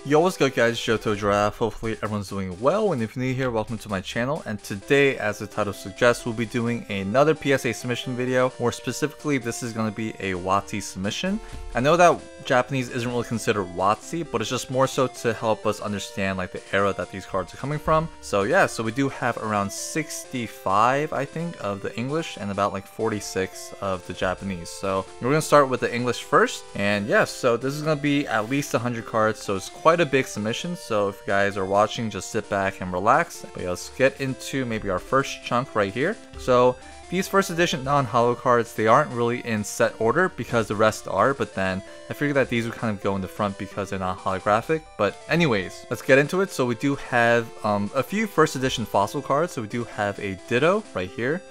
Yo, what's good guys, Johto Giraffe. Hopefully everyone's doing well, and if you're new here, welcome to my channel. And today, as the title suggests, we'll be doing another PSA submission video. More specifically, this is going to be a WOTC submission. I know that Japanese isn't really considered WOTC, but it's just more so to help us understand like the era that these cards are coming from. So yeah, so we do have around 65, I think, of the English and about like 46 of the Japanese. So we're going to start with the English first. And yeah, so this is going to be at least 100 cards, so it's quite a big submission. So if you guys are watching, just sit back and relax. But yeah, let's get into maybe our first chunk right here. So these first edition non-holo cards, they aren't really in set order because the rest are, but then I figured that these would kind of go in the front because they're not holographic. But anyways, let's get into it. So we do have a few first edition fossil cards. So we do have a Ditto right here.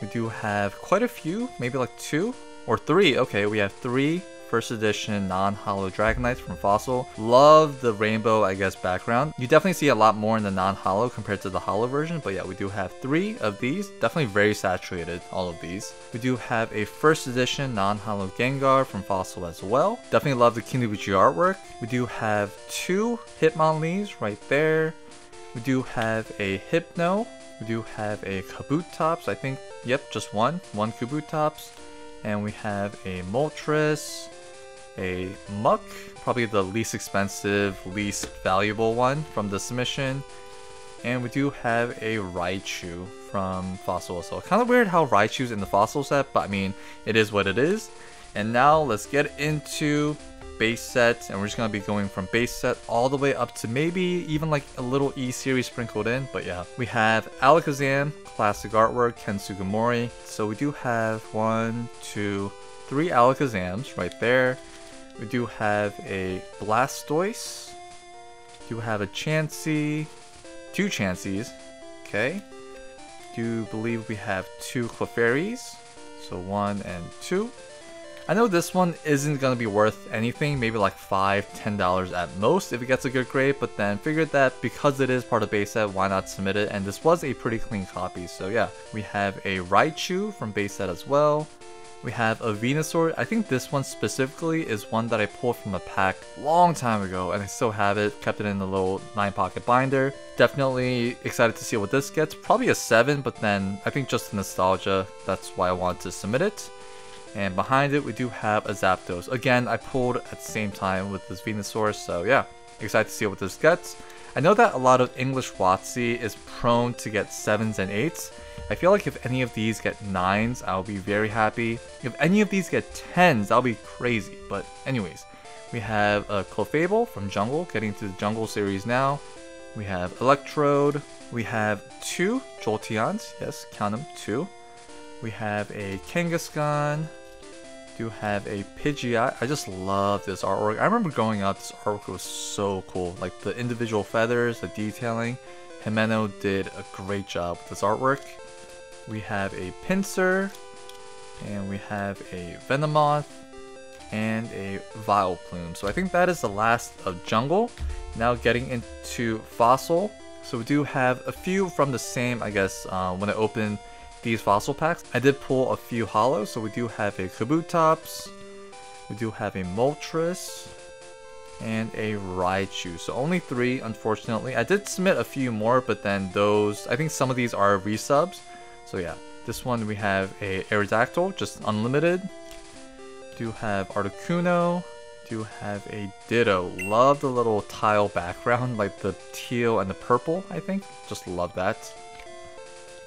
We do have quite a few, maybe like 2 or 3. Okay, we have 3 first edition non-holo Dragonites from Fossil. Love the rainbow, I guess, background. You definitely see a lot more in the non-holo compared to the holo version, but yeah, we do have 3 of these. Definitely very saturated, all of these. We do have a first edition non-holo Gengar from Fossil as well. Definitely love the Kinoguchi artwork. We do have 2 Hitmonlees right there. We do have a Hypno. We do have a Kabutops, I think. Yep, just one Kabutops. And we have a Moltres, a Muck, probably the least expensive, least valuable one from the submission. And we do have a Raichu from Fossil. So kind of weird how Raichu's in the Fossil set, but I mean, it is what it is. And now let's get into base set, and we're just going to be going from base set all the way up to maybe even like a little E-series sprinkled in. But yeah, we have Alakazam, classic artwork, Ken Sugimori. So we do have 1, 2, 3 Alakazams right there. We do have a Blastoise. We do have a Chansey, 2 Chanseys. Okay. Do believe we have 2 Clefairies. So 1 and 2. I know this one isn't going to be worth anything, maybe like $5, $10 at most if it gets a good grade, but then figured that because it is part of base set, why not submit it? And this was a pretty clean copy, so yeah. We have a Raichu from base set as well. We have a Venusaur. I think this one specifically is one that I pulled from a pack long time ago, and I still have it, kept it in the little 9-pocket binder. Definitely excited to see what this gets. Probably a 7, but then I think just the nostalgia, that's why I wanted to submit it. And behind it, we do have a Zapdos. Again, I pulled at the same time with this Venusaur, so yeah, excited to see what this gets. I know that a lot of English WOTC is prone to get 7s and 8s. I feel like if any of these get 9s, I'll be very happy. If any of these get 10s, I'll be crazy. But anyways, we have a Clefable from Jungle, getting to the Jungle series now. We have Electrode. We have 2 Jolteons, yes, count them, 2. We have a Kangaskhan. Do have a Pidgeot. I just love this artwork. I remember growing up, this artwork was so cool. Like the individual feathers, the detailing. Himeno did a great job with this artwork. We have a Pinsir. And we have a Venomoth. And a Vileplume. So I think that is the last of Jungle. Now getting into Fossil. So we do have a few from the same, I guess, when I opened these fossil packs. I did pull a few holos, so we do have a Kabutops, we do have a Moltres, and a Raichu. So only 3, unfortunately. I did submit a few more, but then those, I think some of these are resubs. So yeah, this one we have a Aerodactyl, just unlimited. Do have Articuno, do have a Ditto. Love the little tile background, like the teal and the purple, I think. Just love that.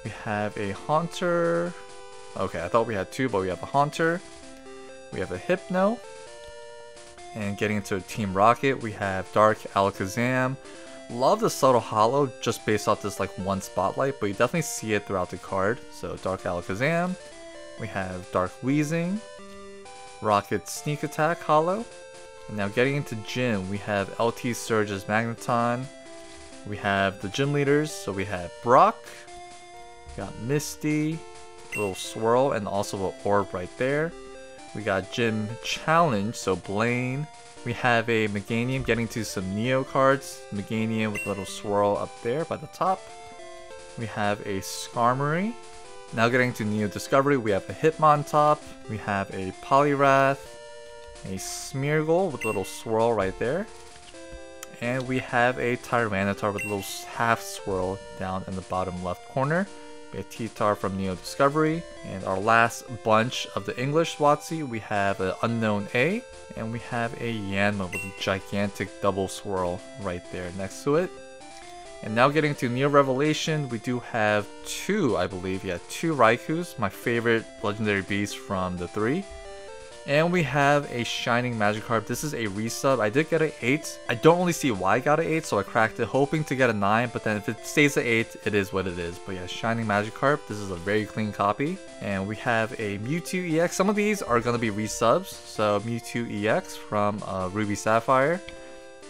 We have a Haunter. Okay, I thought we had 2, but we have a Haunter. We have a Hypno. And getting into Team Rocket, we have Dark Alakazam. Love the subtle holo just based off this like one spotlight, but you definitely see it throughout the card. So Dark Alakazam. We have Dark Weezing. Rocket Sneak Attack holo. And now getting into Gym, we have LT Surge's Magneton. We have the gym leaders, so we have Brock. We got Misty, a little swirl, and also an orb right there. We got Gym Challenge, so Blaine. We have a Meganium, getting to some Neo cards. Meganium with a little swirl up there by the top. We have a Skarmory. Now getting to Neo Discovery, we have a Hitmontop. We have a Poliwrath. A Smeargle with a little swirl right there. And we have a Tyranitar with a little half swirl down in the bottom left corner. We have T-Tar from Neo Discovery. And our last bunch of the English WOTC, we have an Unknown A. And we have a Yanma with a gigantic double swirl right there next to it. And now getting to Neo Revelation, we do have two, I believe, yeah, two Raikus, my favorite legendary beast from the 3. And we have a Shining Magikarp. This is a resub. I did get an 8. I don't really see why I got an 8, so I cracked it hoping to get a 9, but then if it stays at 8, it is what it is. But yeah, Shining Magikarp, this is a very clean copy. And we have a Mewtwo EX. Some of these are going to be resubs, so Mewtwo EX from Ruby Sapphire.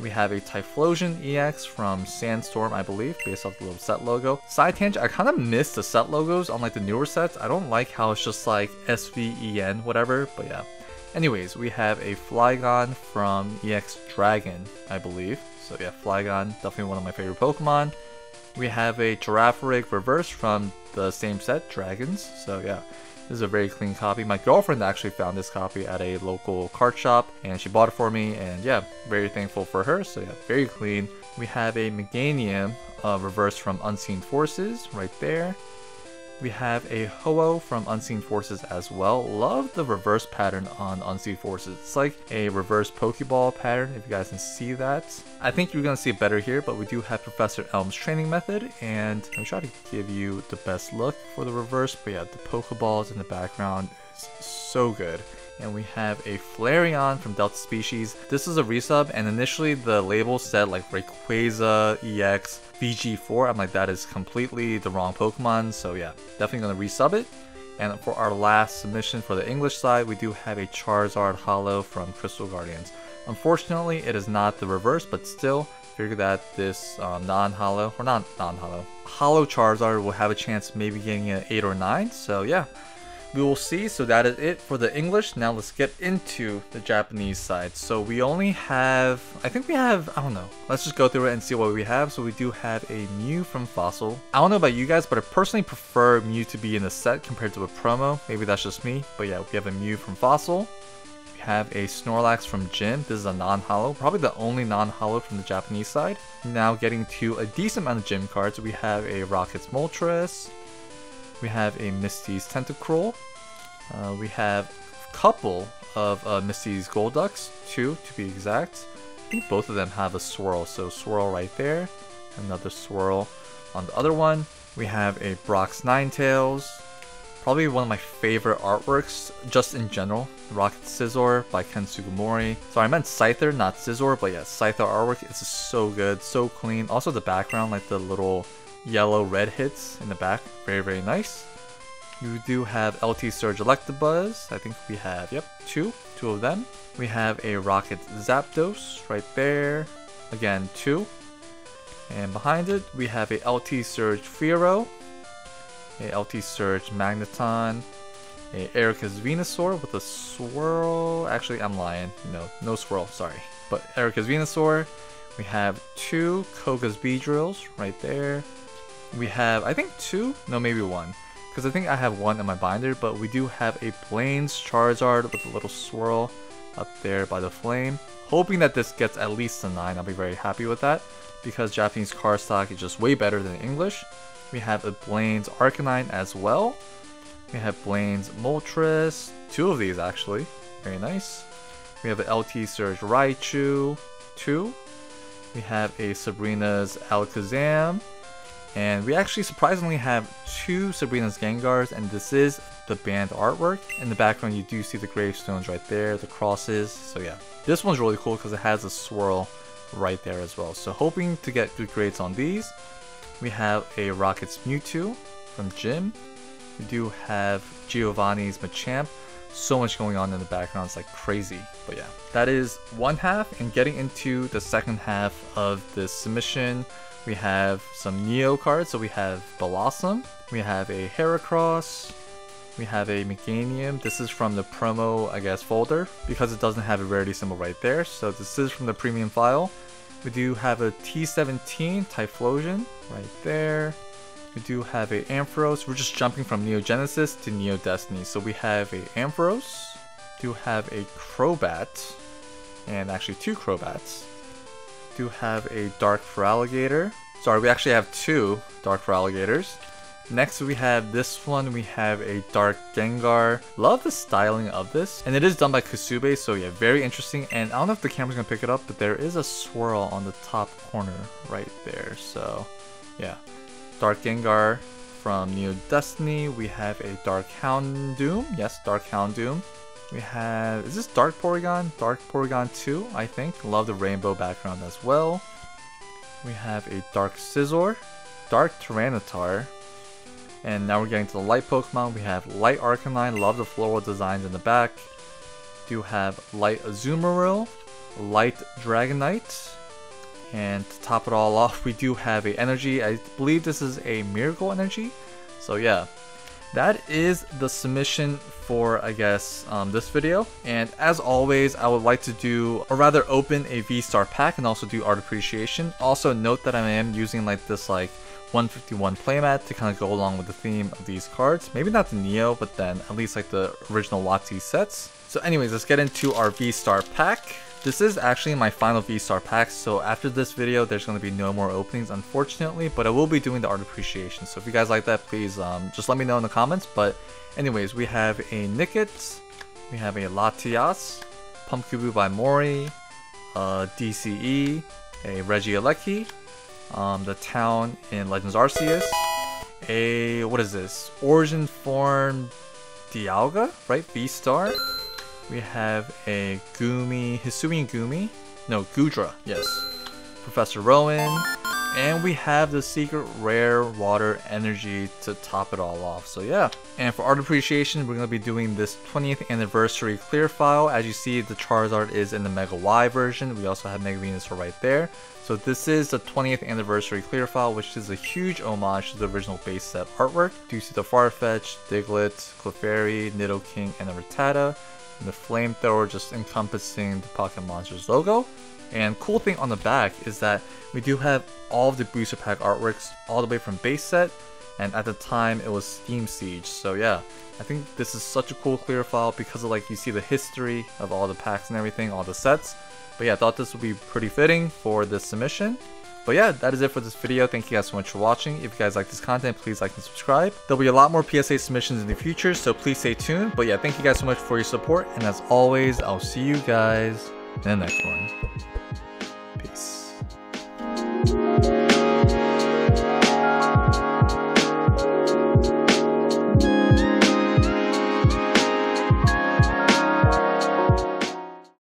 We have a Typhlosion EX from Sandstorm, I believe, based off the little set logo. Side tangent, I kind of miss the set logos on like the newer sets. I don't like how it's just like SVEN, whatever, but yeah. Anyways, we have a Flygon from EX Dragon, I believe. So yeah, Flygon, definitely one of my favorite Pokemon. We have a Girafarig Reverse from the same set, Dragons. So yeah, this is a very clean copy. My girlfriend actually found this copy at a local card shop and she bought it for me, and yeah, very thankful for her. So yeah, very clean. We have a Meganium Reverse from Unseen Forces right there. We have a Ho-Oh from Unseen Forces as well. Love the reverse pattern on Unseen Forces. It's like a reverse Pokeball pattern, if you guys can see that. I think you're going to see it better here, but we do have Professor Elm's training method, and I'm trying to give you the best look for the reverse, but yeah, the Pokeballs in the background is so good. And we have a Flareon from Delta Species. This is a resub, and initially the label said like Rayquaza EX VG4. I'm like, that is completely the wrong Pokemon, so yeah, definitely gonna resub it. And for our last submission for the English side, we do have a Charizard Holo from Crystal Guardians. Unfortunately, it is not the reverse, but still, figure that this non-holo, or not non-holo, holo Charizard will have a chance maybe getting an 8 or 9, so yeah. We will see. So that is it for the English. Now let's get into the Japanese side. So we only have, I think we have, I don't know. Let's just go through it and see what we have. So we do have a Mew from Fossil. I don't know about you guys, but I personally prefer Mew to be in the set compared to a promo. Maybe that's just me. But yeah, we have a Mew from Fossil. We have a Snorlax from Gym. This is a non-holo. Probably the only non-holo from the Japanese side. Now getting to a decent amount of Gym cards. We have a Rocket's Moltres. We have a Misty's Tentacruel. We have a couple of Misty's Golducks, 2 to be exact. I think both of them have a swirl, so swirl right there. Another swirl on the other one. We have a Brock's Ninetales. Probably one of my favorite artworks, just in general. Rocket Scizor by Ken Sugimori. Sorry, I meant Scyther, not Scizor, but yeah, Scyther artwork is so good, so clean. Also the background, like the little yellow-red hits in the back, very, very nice. We do have LT Surge Electabuzz. I think we have, yep, two of them. We have a Rocket Zapdos right there. Again, 2. And behind it, we have a LT Surge Fearow, a LT Surge Magneton, a Erica's Venusaur with a swirl. Actually, I'm lying. No swirl, sorry. But Erica's Venusaur. We have 2 Koga's Beedrills right there. We have, I think 2, no, maybe 1. Because I think I have 1 in my binder, but we do have a Blaine's Charizard with a little swirl up there by the flame. Hoping that this gets at least a 9, I'll be very happy with that. Because Japanese card stock is just way better than English. We have a Blaine's Arcanine as well. We have Blaine's Moltres, 2 of these actually, very nice. We have a LT Surge Raichu, 2. We have a Sabrina's Alakazam. And we actually surprisingly have 2 Sabrina's Gengars, and this is the band artwork. In the background you do see the gravestones right there, the crosses, so yeah. This one's really cool because it has a swirl right there as well. So hoping to get good grades on these. We have a Rocket's Mewtwo from Gym. We do have Giovanni's Machamp. So much going on in the background, it's like crazy. But yeah, that is one half, and getting into the second half of this submission, we have some Neo cards. So we have Blossom, we have a Heracross, we have a Meganium. This is from the promo, I guess, folder, because it doesn't have a rarity symbol right there. So this is from the premium file. We do have a T17 Typhlosion right there. We do have a Ampharos. We're just jumping from Neo Genesis to Neo Destiny. So we have a We do have a Crobat, and actually 2 Crobats. We do have a Dark Feraligatr. Sorry, we actually have 2 Dark Feraligatrs. Next we have this one, we have a Dark Gengar. Love the styling of this, and it is done by Kusube, so yeah, very interesting. And I don't know if the camera's gonna pick it up, but there is a swirl on the top corner right there, so yeah. Dark Gengar from Neo Destiny. We have a Dark Houndoom, yes, Dark Houndoom. We have, is this Dark Porygon? Dark Porygon 2, I think. Love the rainbow background as well. We have a Dark Scizor, Dark Tyranitar, and now we're getting to the light Pokemon. We have Light Arcanine, love the floral designs in the back. Do have Light Azumarill, Light Dragonite, and to top it all off, we do have a Energy. I believe this is a Miracle Energy. So yeah, that is the submission for, I guess, this video. And as always, I would like to do, or rather open a V-Star pack and also do art appreciation. Also note that I am using like this 151 playmat to kind of go along with the theme of these cards. Maybe not the Neo, but then at least like the original WOTC sets. So anyways, let's get into our V-Star pack. This is actually my final V-Star pack, so after this video there's going to be no more openings unfortunately, but I will be doing the art appreciation. So if you guys like that, please just let me know in the comments. But anyways, we have a Nickit, we have a Latias, Pumpkaboo by Mori, DCE, a Regieleki, the town in Legends Arceus, a, what is this, Origin Form Dialga, right, V-Star. We have a Gumi, Hisuian Gumi, no, Gudra, yes, Professor Rowan, and we have the secret rare water energy to top it all off. So yeah, and for art appreciation, we're going to be doing this 20th anniversary clear file. As you see, the Charizard is in the Mega Y version. We also have Mega Venusaur right there. So this is the 20th anniversary clear file, which is a huge homage to the original base set artwork. Do you see the Farfetch, Diglett, Clefairy, Nidoking, and a Rattata? And the flamethrower just encompassing the Pocket Monsters logo. And cool thing on the back is that we do have all of the booster pack artworks all the way from base set, and at the time it was Steam Siege. So yeah, I think this is such a cool clear file because of you see the history of all the packs and everything, all the sets. But yeah, I thought this would be pretty fitting for this submission. But yeah, that is it for this video. Thank you guys so much for watching. If you guys like this content, please like and subscribe. There'll be a lot more PSA submissions in the future, so please stay tuned. But yeah, thank you guys so much for your support, and as always, I'll see you guys in the next one.